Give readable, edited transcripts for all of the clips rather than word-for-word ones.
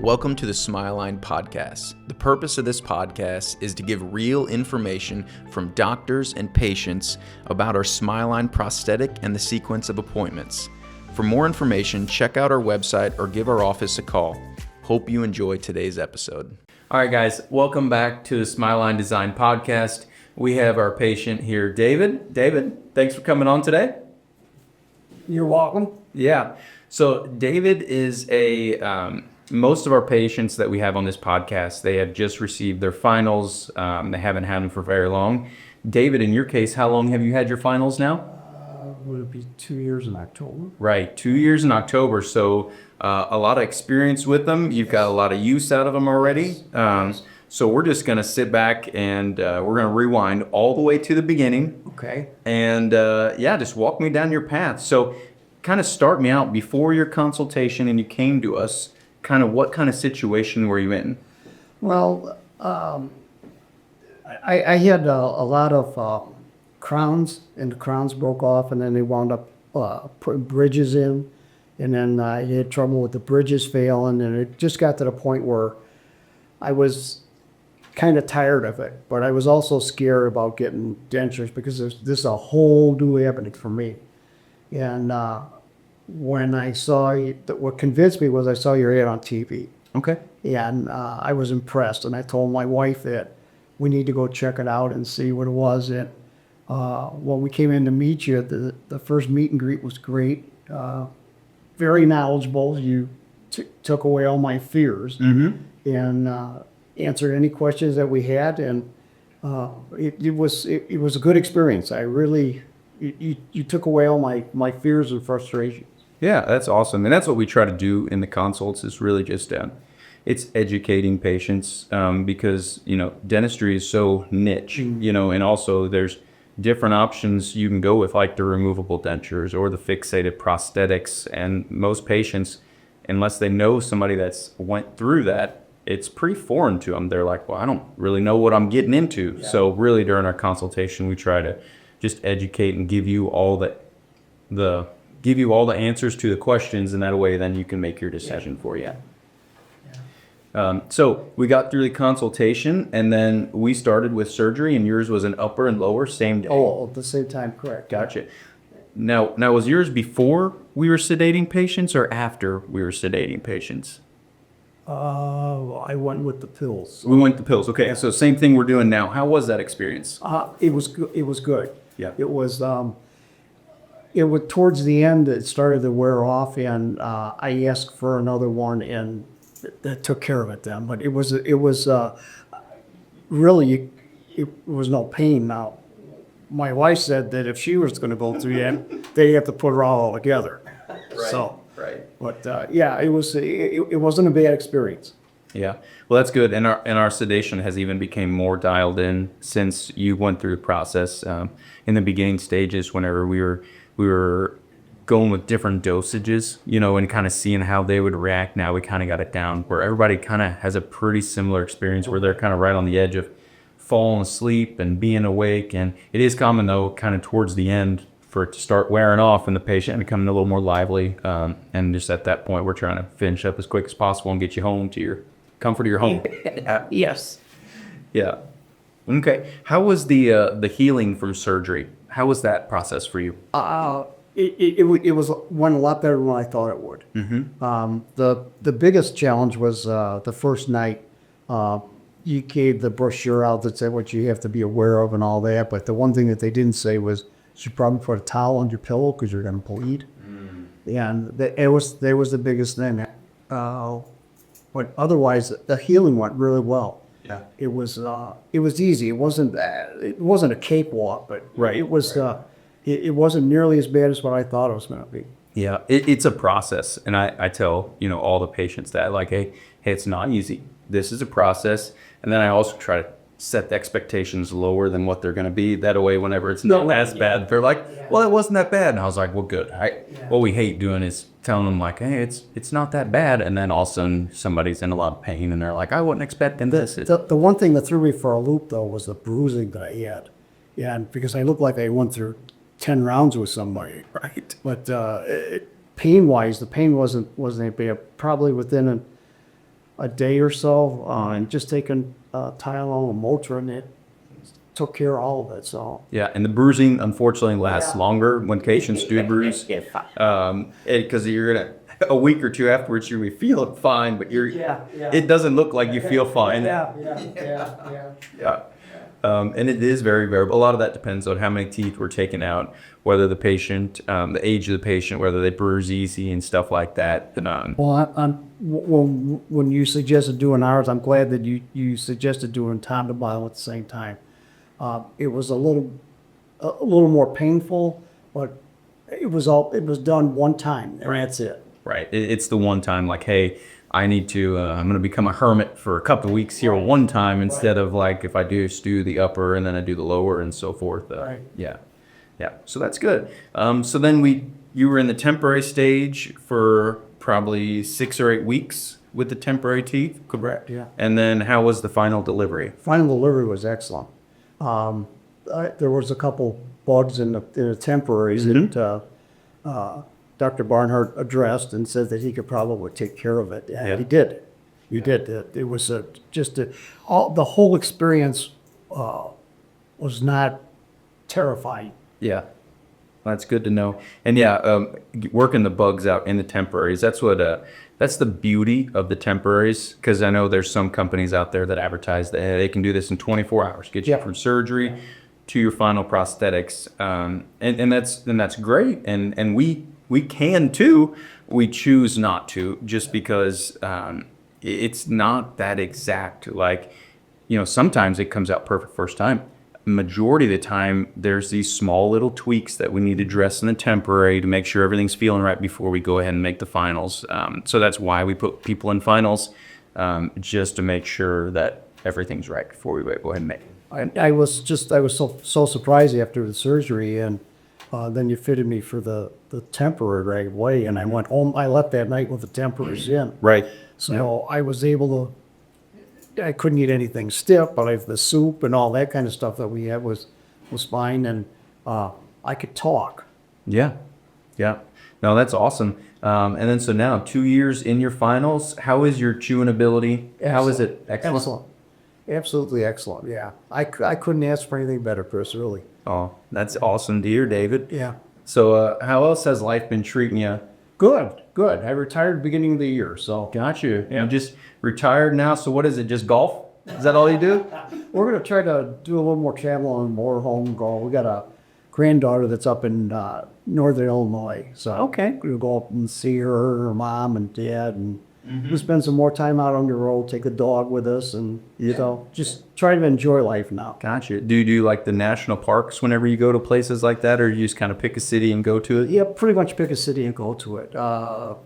Welcome to the SmileLine podcast. The purpose of this podcast is to give real information from doctors and patients about our SmileLine prosthetic and the sequence of appointments. For more information, check out our website or give our office a call. Hope you enjoy today's episode. All right, guys, welcome back to the SmileLine Design Podcast. We have our patient here, David. David, thanks for coming on today. You're welcome. Yeah. So David is most of our patients that we have on this podcast, they have just received their finals. They haven't had them for very long. David, in your case, how long have you had your finals now? Would it be 2 years in October? Right, 2 years in October. So a lot of experience with them. You've got a lot of use out of them already. So we're just going to sit back and we're going to rewind all the way to the beginning. Okay. And just walk me down your path. So kind of start me out before your consultation and you came to us. Kind of what kind of situation were you in? Well, I had a lot of crowns, and the crowns broke off, and then they wound up putting bridges in, and then I had trouble with the bridges failing, and it just got to the point where I was kind of tired of it, but I was also scared about getting dentures because this is a whole new happening for me. And when I saw you, what convinced me was I saw your ad on TV. Okay. And I was impressed, and I told my wife that we need to go check it out and see what it was. And when we came in to meet you, the first meet and greet was great, very knowledgeable. You took away all my fears and answered any questions that we had, and it was a good experience. I really, you took away all my fears and frustrations. Yeah, that's awesome. And that's what we try to do in the consults is really just, it's educating patients because, dentistry is so niche, and also there's different options you can go with, like the removable dentures or the fixated prosthetics. And most patients, unless they know somebody that's went through that, it's pretty foreign to them. They're like, well, I don't really know what I'm getting into. Yeah. So really during our consultation, we try to just educate and give you all the answers to the questions, and that way then you can make your decision for you. So we got through the consultation, and then we started with surgery, and yours was an upper and lower same day. Oh, at the same time, correct. Gotcha. Now was yours before we were sedating patients or after we were sedating patients? I went with the pills. We went with the pills. Okay, so same thing we're doing now. How was that experience? It was good. Yeah. It was towards the end. It started to wear off, and I asked for another one, and that took care of it then. But it was really it was no pain. Now, my wife said that if she was going to go through that, they have to put her all together. Right. So. Right. But it wasn't a bad experience. Yeah. Well, that's good. And our sedation has even become more dialed in since you went through the process. In the beginning stages, whenever we were going with different dosages, and kind of seeing how they would react. Now we kind of got it down where everybody kind of has a pretty similar experience where they're kind of right on the edge of falling asleep and being awake. And it is common though, kind of towards the end, for it to start wearing off and the patient becoming a little more lively. And just at that point, we're trying to finish up as quick as possible and get you home to your comfort of your home. Yes. Yeah. Okay. How was the healing from surgery? How was that process for you? It went a lot better than I thought it would. Mm-hmm. The biggest challenge was the first night. You gave the brochure out that said what you have to be aware of and all that, but the one thing that they didn't say was you should probably put a towel on your pillow because you're going to bleed. And that was the biggest thing. But otherwise, the healing went really well. Yeah. It was easy. It wasn't a cakewalk, but right. It was. It wasn't nearly as bad as what I thought it was going to be. Yeah, it's a process, and I tell all the patients that hey, it's not easy. This is a process, and then I also try to set the expectations lower than what they're going to be. That way, whenever it's not as bad, they're like, well, it wasn't that bad. And I was like, well, good. What we hate doing is telling them hey, it's not that bad. And then all of a sudden somebody's in a lot of pain and they're like, I wasn't expecting this. The one thing that threw me for a loop though was the bruising that I had. Yeah, and because I looked like I went through 10 rounds with somebody. Right. But pain-wise, the pain wasn't that bad. Probably within a day or so, and just taking Tylenol and Motrin, it took care of all of it. So Yeah, and the bruising unfortunately lasts longer when patients do bruise, because you're gonna a week or two afterwards you feel fine, but it doesn't look like you feel fine. Yeah. And it is very variable. A lot of that depends on how many teeth were taken out, whether the patient, the age of the patient, whether they bruise easy and stuff like that. Well, when you suggested doing ours, I'm glad that you suggested doing Tom DeBile at the same time. It was a little more painful, but it was done one time, and that's it. Right. It's the one time, like, hey, I need to, I'm going to become a hermit for a couple of weeks here one time instead of like if I just do the upper and then I do the lower and so forth. Right. Yeah. Yeah. So that's good. So then you were in the temporary stage for probably 6 or 8 weeks with the temporary teeth. Correct. Yeah. And then how was the final delivery? Final delivery was excellent. There was a couple bugs in the temporaries that Dr. Barnhart addressed and said that he could probably take care of it. And he did. He did. It was the whole experience was not terrifying. Yeah. That's good to know. And yeah, working the bugs out in the temporaries, that's the beauty of the temporaries, because I know there's some companies out there that advertise that hey, they can do this in 24 hours, get you from surgery to your final prosthetics. And that's great. And we can too. We choose not to, just because it's not that exact. Like, sometimes it comes out perfect first time. Majority of the time, there's these small little tweaks that we need to address in the temporary to make sure everything's feeling right before we go ahead and make the finals. So that's why we put people in finals, just to make sure that everything's right before we go ahead and make it. I was so surprised after the surgery, and then you fitted me for the temporary right away, and I went home. I left that night with the temporaries in. Right. So I was able to. I couldn't eat anything stiff, but the soup and all that kind of stuff that we had was fine, and I could talk. Yeah. Yeah. No, that's awesome. And then so now 2 years in your finals, how is your chewing ability? Excellent. How is it? Excellent. Absolutely excellent. Yeah. I couldn't ask for anything better, Chris, really. Oh, that's awesome to hear, David. Yeah. So how else has life been treating you? Good. I retired beginning of the year, so. Got you. Yeah. You just retired now, so what is it, just golf? Is that all you do? We're going to try to do a little more traveling, more home golf. We got a granddaughter that's up in northern Illinois, so we'll go up and see her mom and dad, and we'll spend some more time out on the road, take the dog with us, and just try to enjoy life now. Gotcha. Do you do like the national parks whenever you go to places like that, or you just kind of pick a city and go to it? Yeah, pretty much pick a city and go to it. A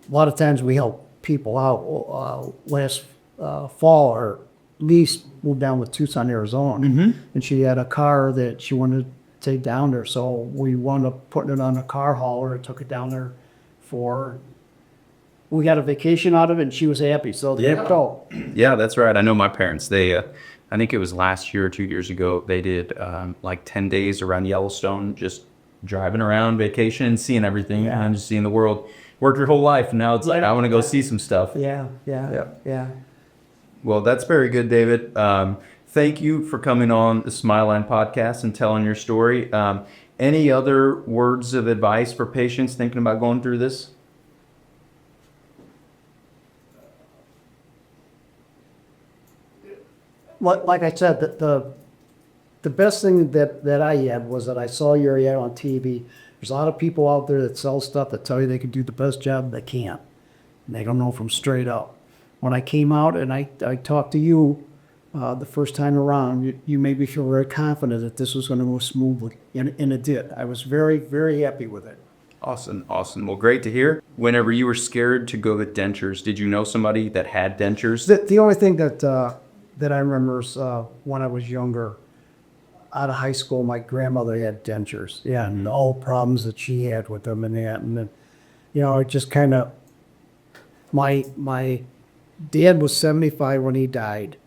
lot of times we help people out. Last fall, our niece moved down with Tucson, Arizona, and she had a car that she wanted to take down there, so we wound up putting it on a car hauler and took it down there we got a vacation out of it, and she was happy, so Yeah, that's right. I know my parents, they I think it was last year or 2 years ago, they did like 10 days around Yellowstone, just driving around, vacation, and seeing everything, and just seeing the world. Worked your whole life, and now it's like, I want to go see some stuff. Yeah. Well, that's very good, David. Thank you for coming on the SmileLine podcast and telling your story. Any other words of advice for patients thinking about going through this? Like I said, the best thing that I had was that I saw your ad on TV. There's a lot of people out there that sell stuff that tell you they can do the best job, they can't. And they don't know from straight up. When I came out and I talked to you the first time around, you made me feel very confident that this was going to go smoothly, and it did. I was very, very happy with it. Awesome. Well, great to hear. Whenever you were scared to go with dentures, did you know somebody that had dentures? The only thing that I remember is when I was younger, out of high school, my grandmother had dentures. Yeah, and all problems that she had with them and that. And then, it just kind of, my dad was 75 when he died,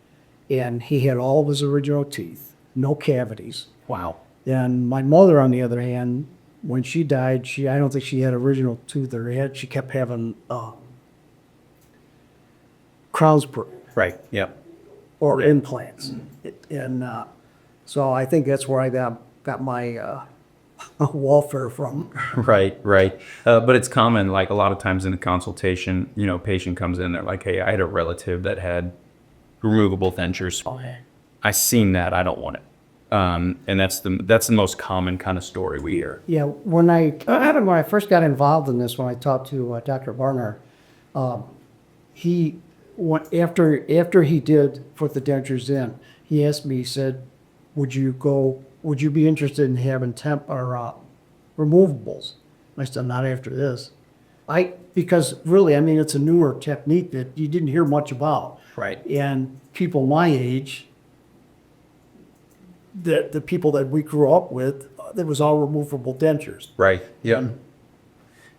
and he had all of his original teeth, no cavities. Wow. And my mother, on the other hand, when she died, I don't think she had original tooth in her head. She kept having crowns per, Right. Yep. or implants. And so I think that's where I got my welfare from. Right. Right. But it's common, like a lot of times in a consultation, you know, patient comes in, they're like, hey, I had a relative that had removable dentures. Okay. I seen that. I don't want it. And that's the most common kind of story we hear. Yeah, when I first got involved in this, when I talked to Dr. Barnard, after he did put the dentures in, he asked me, he said, would you be interested in having temp or removables? I said, not after this. Because really, I mean, it's a newer technique that you didn't hear much about. Right. And people my age, the people that we grew up with, it was all removable dentures. Right. Yeah.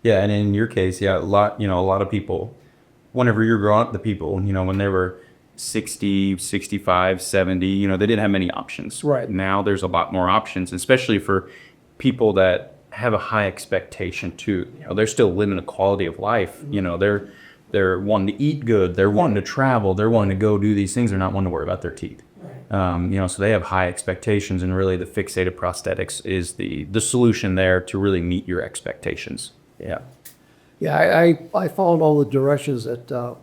Yeah. And in your case, yeah, a lot of people, whenever you're growing up, the people, you know, when they were 60, 65, 70, you know, they didn't have many options. Right. Now there's a lot more options, especially for people that have a high expectation too. You know, they're still living a quality of life. You know, they're wanting to eat good. They're wanting to travel. They're wanting to go do these things. They're not wanting to worry about their teeth. You know, so they have high expectations, and really the fixated prosthetics is the solution there to really meet your expectations. Yeah. Yeah, I followed all the directions that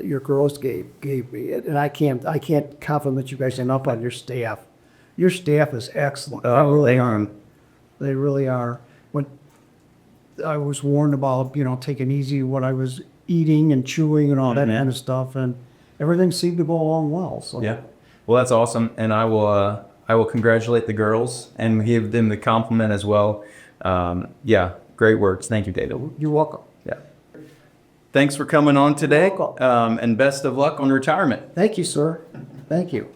your girls gave me, and I can't compliment you guys enough on your staff. Your staff is excellent. They really are. When I was warned about, you know, taking easy what I was eating and chewing and all that kind of stuff, and everything seemed to go along well. So Yeah. Well, that's awesome, and I will congratulate the girls and give them the compliment as well. Yeah, great works. Thank you, David. you're welcome. Yeah. Thanks for coming on today, You're welcome. and best of luck on retirement. Thank you, sir. Thank you.